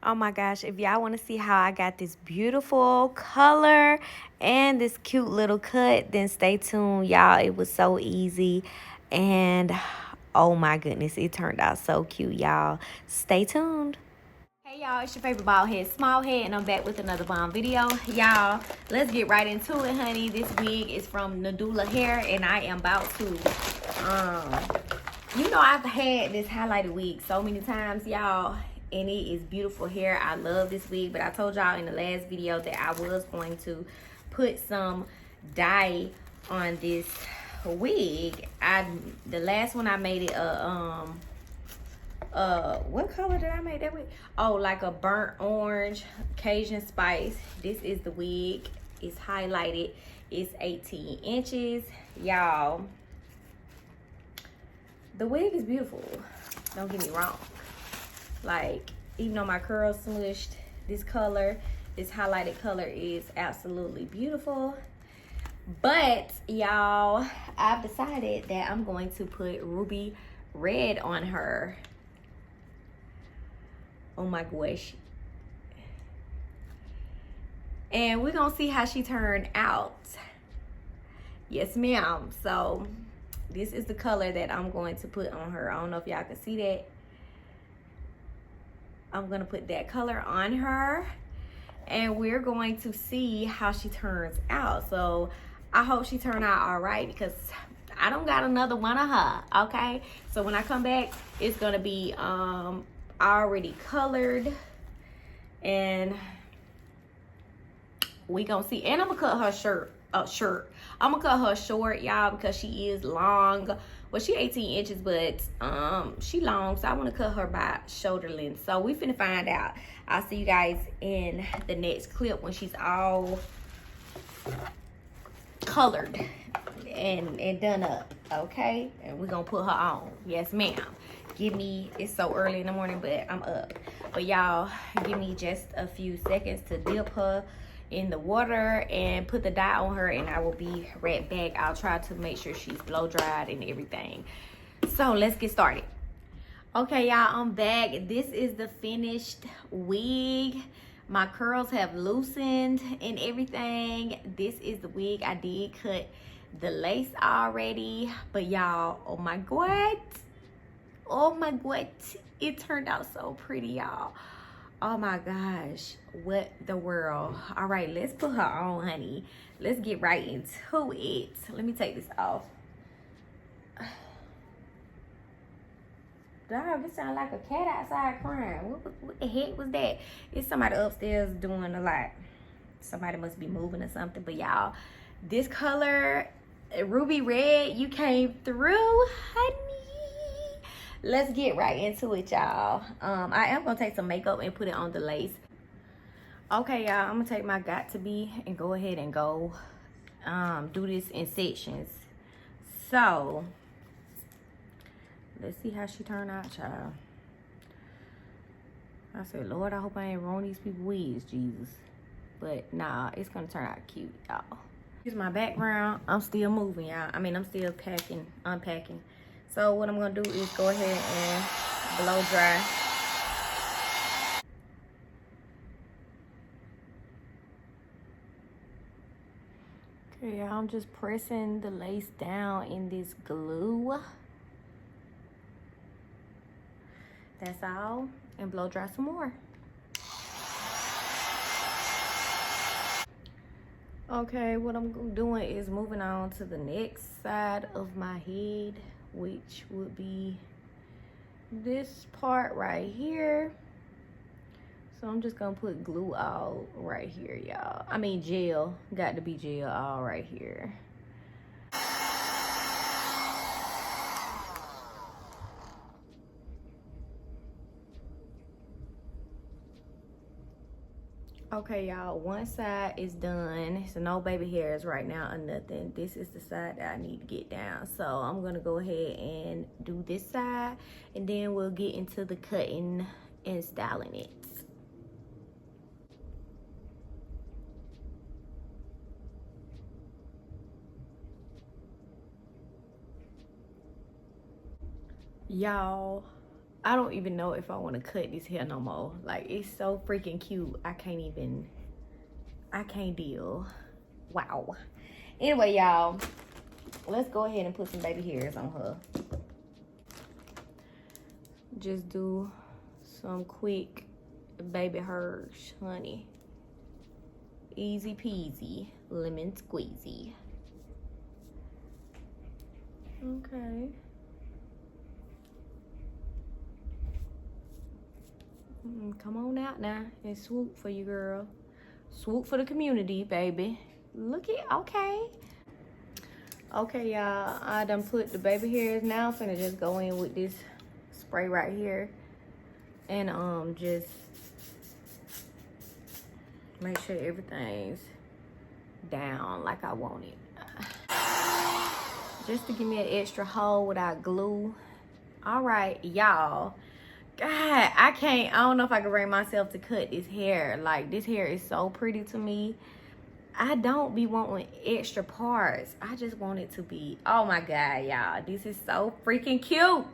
Oh my gosh, if y'all want to see how I got this beautiful color and this cute little cut, then stay tuned, y'all. It was so easy. And oh my goodness, it turned out so cute, y'all. Stay tuned. Hey y'all, it's your favorite bald head, small head, and I'm back with another bomb video. Y'all, let's get right into it, honey. This wig is from Nadula Hair, and I am about to, I've had this highlighted wig so many times, y'all, and it is beautiful hair. I love this wig, but I told y'all in the last video that I was going to put some dye on this wig. The last one I made it what color did I make that with? Oh, like a burnt orange Cajun spice. This is the wig. It's highlighted. It's 18 inches, y'all. The wig is beautiful, don't get me wrong. Like, even though my curls smushed, this color, this highlighted color is absolutely beautiful. But y'all, I've decided that I'm going to put ruby red on her. Oh my gosh. And we're gonna see how she turned out. Yes, ma'am. So this is the color that I'm going to put on her. I don't know if y'all can see that. I'm gonna put that color on her, and we're going to see how she turns out. So I hope she turned out all right, because I don't got another one of her. Okay, so when I come back, it's gonna be already colored, and we gonna see. And I'm gonna cut her I'm gonna cut her short, y'all, because she is long. Well, she 18 inches, but she long, so I want to cut her by shoulder length. So we finna find out. I'll see you guys in the next clip when she's all colored and done up. Okay, and we're gonna put her on. Yes, ma'am. It's so early in the morning, but I'm up. But y'all, give me just a few seconds to dip her in the water and put the dye on her, and I will be right back. I'll try to make sure she's blow dried and everything. So let's get started. Okay, y'all, I'm back. This is the finished wig. My curls have loosened and everything. This is the wig. I did cut the lace already, but y'all, oh my god, it turned out so pretty, y'all. Oh my gosh, what the world. All right, let's put her on, honey. Let's get right into it. Let me take this off. Dog, this sounds like a cat outside crying. What the heck was that? It's somebody upstairs doing a lot. Somebody must be moving or something. But y'all, this color, ruby red, you came through, honey. Let's get right into it, y'all. I am gonna take some makeup and put it on the lace. Okay, y'all, I'm gonna take my got to be and go ahead and go do this in sections. So let's see how she turned out, child. I said, Lord, I hope I ain't wrong these people's wigs, Jesus. But nah, it's gonna turn out cute, y'all. Here's my background. I'm still moving, y'all. I'm still unpacking. So what I'm gonna do is go ahead and blow dry. Okay, y'all, I'm just pressing the lace down in this glue. That's all, and blow dry some more. Okay, what I'm doing is moving on to the next side of my head, which would be this part right here. So I'm just gonna put glue all right here, y'all. Gel. Got to be gel all right here. Okay, y'all, one side is done. So no baby hairs right now or nothing. This is the side that I need to get down. So I'm gonna go ahead and do this side, and then we'll get into the cutting and styling it. Y'all, I don't even know if I want to cut this hair no more. Like, it's so freaking cute. I can't deal. Wow. Anyway, y'all, let's go ahead and put some baby hairs on her. Just do some quick baby hairs, honey. Easy peasy, lemon squeezy. Okay. Come on out now and swoop for you, girl. Swoop for the community, baby. Look at, okay. Okay, y'all, I done put the baby hairs. Now I'm finna just go in with this spray right here and just make sure everything's down like I want it. Just to give me an extra hold without glue. All right, y'all. God, I don't know if I can bring myself to cut this hair. Like, this hair is so pretty to me. I don't be wanting extra parts. I just want it to be, oh my God, y'all. This is so freaking cute.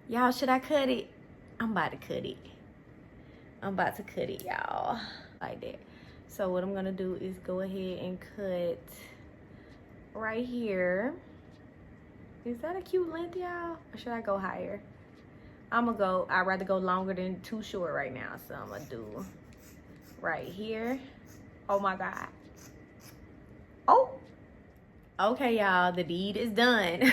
Y'all, should I cut it? I'm about to cut it. I'm about to cut it, y'all. Like that. So what I'm gonna do is go ahead and cut right here. Is that a cute length, y'all? Or should I go higher? I'd rather go longer than too short right now. So I'm gonna do right here. Oh my God. Oh. Okay, y'all, the deed is done.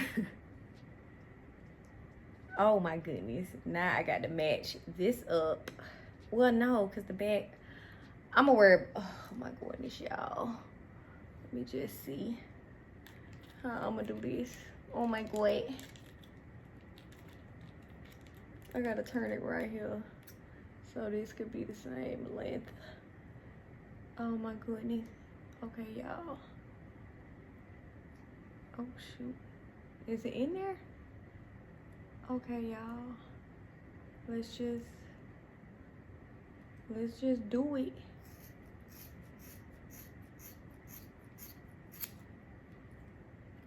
Oh my goodness. Now I got to match this up. Well, no, because the back, I'm gonna wear, oh my goodness, y'all. Let me just see how I'm gonna do this. Oh my God. I gotta turn it right here so this could be the same length. Oh my goodness. Okay, y'all. Oh shoot. Is it in there? Okay, y'all. Let's just do it.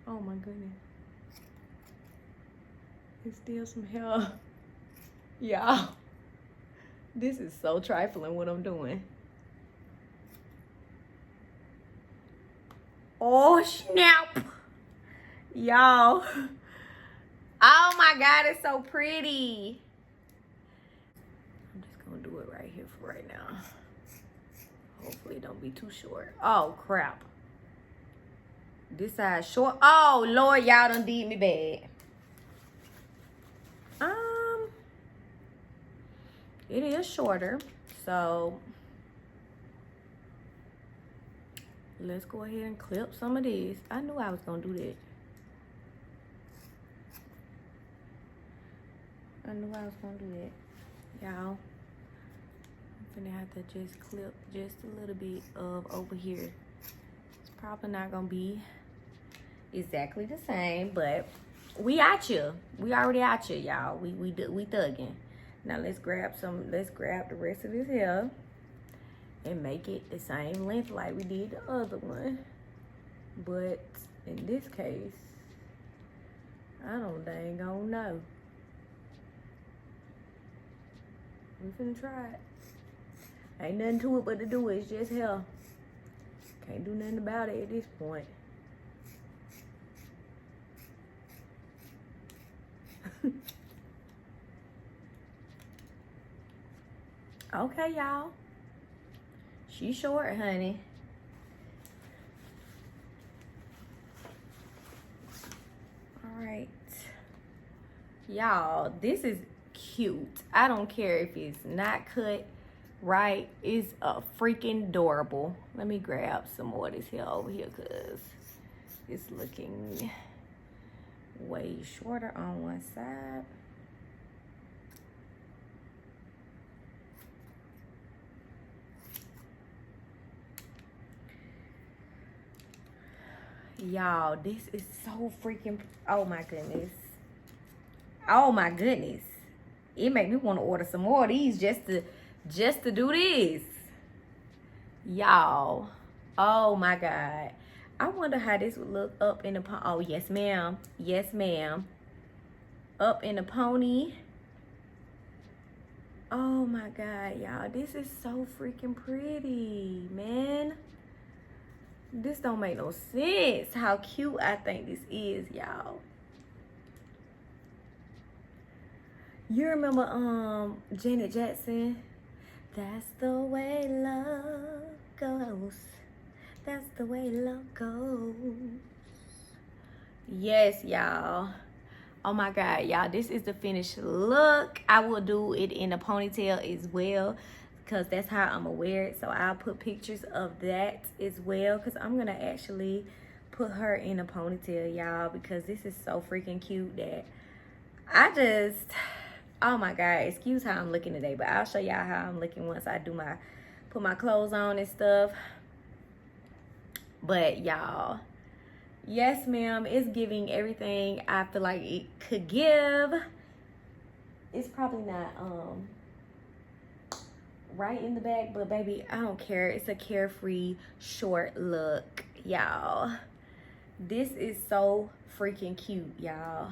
Oh my goodness. There's still some hair. Y'all, this is so trifling what I'm doing. Oh snap, y'all. Oh my God, it's so pretty. I'm just gonna do it right here for right now. Hopefully it don't be too short. Oh crap, this side short. Oh Lord, y'all done did me bad. It is shorter, so let's go ahead and clip some of this. I knew I was gonna do that. I knew I was gonna do that, y'all. I'm gonna have to just clip just a little bit of over here. It's probably not gonna be exactly the same, but we at you. We already at you, y'all. We thugging. Now let's grab the rest of this hair and make it the same length like we did the other one. But in this case, I don't dang gonna know. We finna try it. Ain't nothing to it but to do it. It's just hair. Can't do nothing about it at this point. Okay, y'all. She's short, honey. All right. Y'all, this is cute. I don't care if it's not cut right. It's freaking adorable. Let me grab some more of this hair over here because it's looking way shorter on one side. Y'all, this is so freaking, oh my goodness. Oh my goodness. It made me want to order some more of these just to do this. Y'all, oh my God. I wonder how this would look up in the pony. Oh, yes, ma'am. Yes, ma'am. Up in the pony. Oh my God, y'all. This is so freaking pretty, man. This don't make no sense how cute I think this is, y'all. You remember Janet Jackson? That's the way love goes. That's the way love goes. Yes, y'all. Oh my God, y'all, this is the finished look. I will do it in a ponytail as well, because that's how I'm gonna wear it. So I'll put pictures of that as well, because I'm gonna actually put her in a ponytail, y'all, because this is so freaking cute that I just, oh my God, excuse how I'm looking today, but I'll show y'all how I'm looking once I do put my clothes on and stuff. But y'all, yes ma'am, it's giving everything I feel like it could give. It's probably not right in the back, but baby, I don't care. It's a carefree short look, y'all. This is so freaking cute, y'all.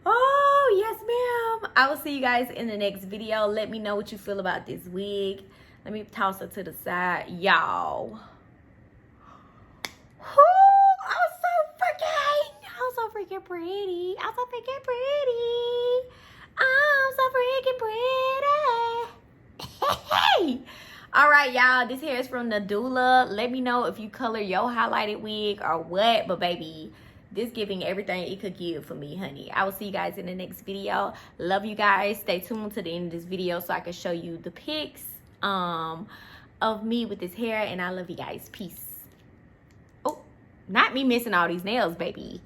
Oh yes ma'am. I will see you guys in the next video. Let me know what you feel about this wig. Let me toss her to the side, y'all. I'm so freaking pretty. I'm so freaking pretty. I'm so freaking pretty. All right, y'all. This hair is from Nadula. Let me know if you color your highlighted wig or what. But baby, this giving everything it could give for me, honey. I will see you guys in the next video. Love you guys. Stay tuned to the end of this video so I can show you the pics of me with this hair. And I love you guys. Peace. Oh, not me missing all these nails, baby.